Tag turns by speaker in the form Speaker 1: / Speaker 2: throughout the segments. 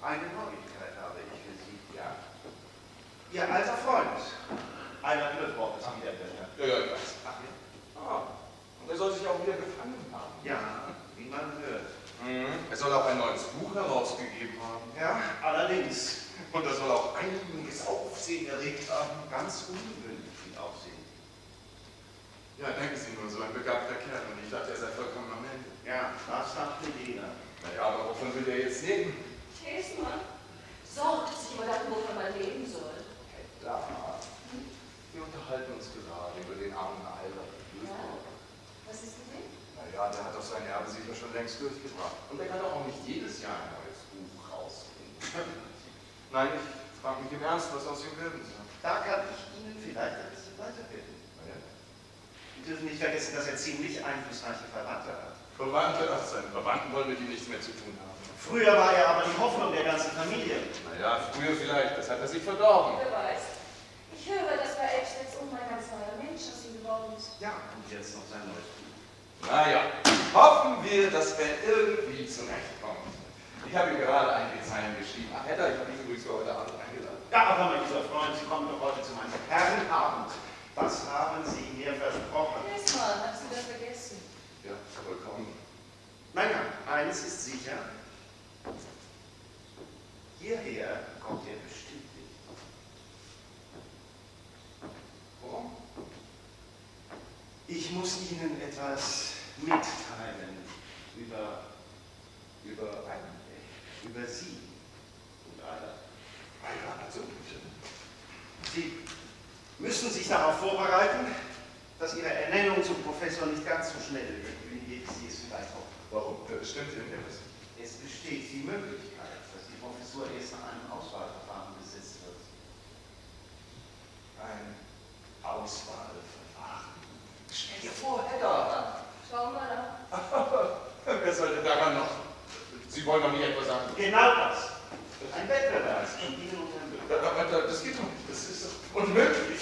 Speaker 1: Eine Neuigkeit habe ich für Sie.
Speaker 2: Ja.
Speaker 1: Ihr alter Freund, Einer Wittelsbrock, ist wieder in der Stadt.
Speaker 2: Ja, ich weiß. Ach ja. Ah, und er soll sich auch wieder gefangen haben.
Speaker 1: Ja, wie man hört.
Speaker 2: Er soll auch ein neues Buch herausgegeben haben.
Speaker 1: Ja, allerdings.
Speaker 2: Und er soll auch einiges Aufsehen erregt haben.
Speaker 1: Ganz ungewöhnlich viel Aufsehen.
Speaker 2: Ja, denken Sie nur, so ein begabter Kerl. Und ich dachte, er sei vollkommen am Ende.
Speaker 1: Ja, das dachte jeder.
Speaker 2: Naja, aber wovon will er jetzt leben?
Speaker 3: Käsmann sorgt sich immer darum, wovon man leben soll.
Speaker 2: Da. Wir unterhalten uns gerade über den armen Albert.
Speaker 3: Ja. Was ist mit dem?
Speaker 2: Naja, der hat doch sein Erbe sicher schon längst durchgebracht. Und der kann doch auch nicht jedes Jahr ein neues Buch rausbringen. Nein, ich frage mich im Ernst, was aus ihm werden soll.
Speaker 1: Da kann ich Ihnen vielleicht ein bisschen weiterhelfen.
Speaker 2: Ja.
Speaker 1: Sie dürfen nicht vergessen, dass er ziemlich einflussreiche Verwandte hat.
Speaker 2: Verwandte, ach, seine Verwandten wollen mit ihm nichts mehr zu tun haben.
Speaker 1: Früher war er aber die Hoffnung der ganzen Familie.
Speaker 2: Naja, früher vielleicht, das hat er sich verdorben.
Speaker 3: Wer weiß. Ich höre, dass bei Elbstedts um ein ganz neuer Mensch aus ihm geworden ist.
Speaker 1: Ja, und jetzt noch sein neues Buch.
Speaker 2: Naja, hoffen wir, dass er irgendwie zurechtkommt. Ich habe ihm gerade einige Zeilen geschrieben. Ach, Hedda, ich habe ihn übrigens für heute Abend eingeladen.
Speaker 1: Ja, aber mein lieber Freund, Sie kommen doch heute zu meinem Herrenabend. Was haben Sie mir versprochen?
Speaker 3: Käsmann, hast du das vergessen?
Speaker 2: Ja, vollkommen.
Speaker 1: Naja, eines ist sicher. Hierher kommt er bestimmt nicht.
Speaker 2: Warum?
Speaker 1: Ich muss Ihnen etwas mitteilen über Sie und Ada.
Speaker 2: Ja, also bitte.
Speaker 1: Sie müssen sich darauf vorbereiten, dass Ihre Ernennung zum Professor nicht ganz so schnell wird, wie Sie es vielleicht hoffen.
Speaker 2: Warum? Das stimmt irgendetwas.
Speaker 1: Es besteht die Möglichkeit, dass die Professur erst nach einem Auswahlverfahren besetzt wird.
Speaker 2: Ein Auswahlverfahren. Stell dir vor, Hedda.
Speaker 3: Schau mal an.
Speaker 2: Wer sollte daran noch? Sie wollen doch nicht etwa sagen.
Speaker 1: Genau das. Ein Wettbewerb zwischen Ihnen und Herrn Müller.
Speaker 2: Aber das geht doch nicht. Das ist doch unmöglich.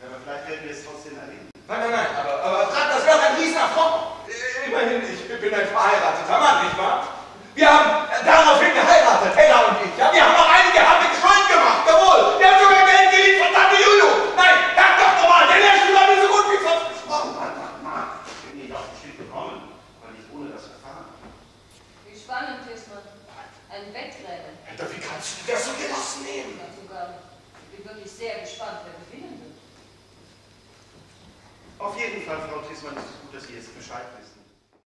Speaker 1: Aber vielleicht werden wir es trotzdem erleben.
Speaker 2: Nein, aber das wäre ein Riesenerfolg. Immerhin, ich bin ein verheirateter Mann, nicht wahr? Wir haben daraufhin geheiratet, Hedda und ich. Ja, wir haben auch einige hartnäckige Schulden gemacht, jawohl. Wir haben sogar Geld geliehen von Tante Juju. Nein, Herr doch nochmal, der Lehrstuhl war mir so gut wie versprochen.
Speaker 1: Mann, ich bin nicht auf die Stück gekommen, weil ich ohne das erfahren habe.
Speaker 3: Wie spannend, Käsmann. Ein Wettrennen.
Speaker 2: Hedda, wie kannst du das so gelassen nehmen?
Speaker 3: Ja, sogar. Ich bin wirklich sehr gespannt, wer gewinnen wird.
Speaker 1: Auf jeden Fall, Frau Tissmann, ist es gut, dass Sie jetzt Bescheid wissen.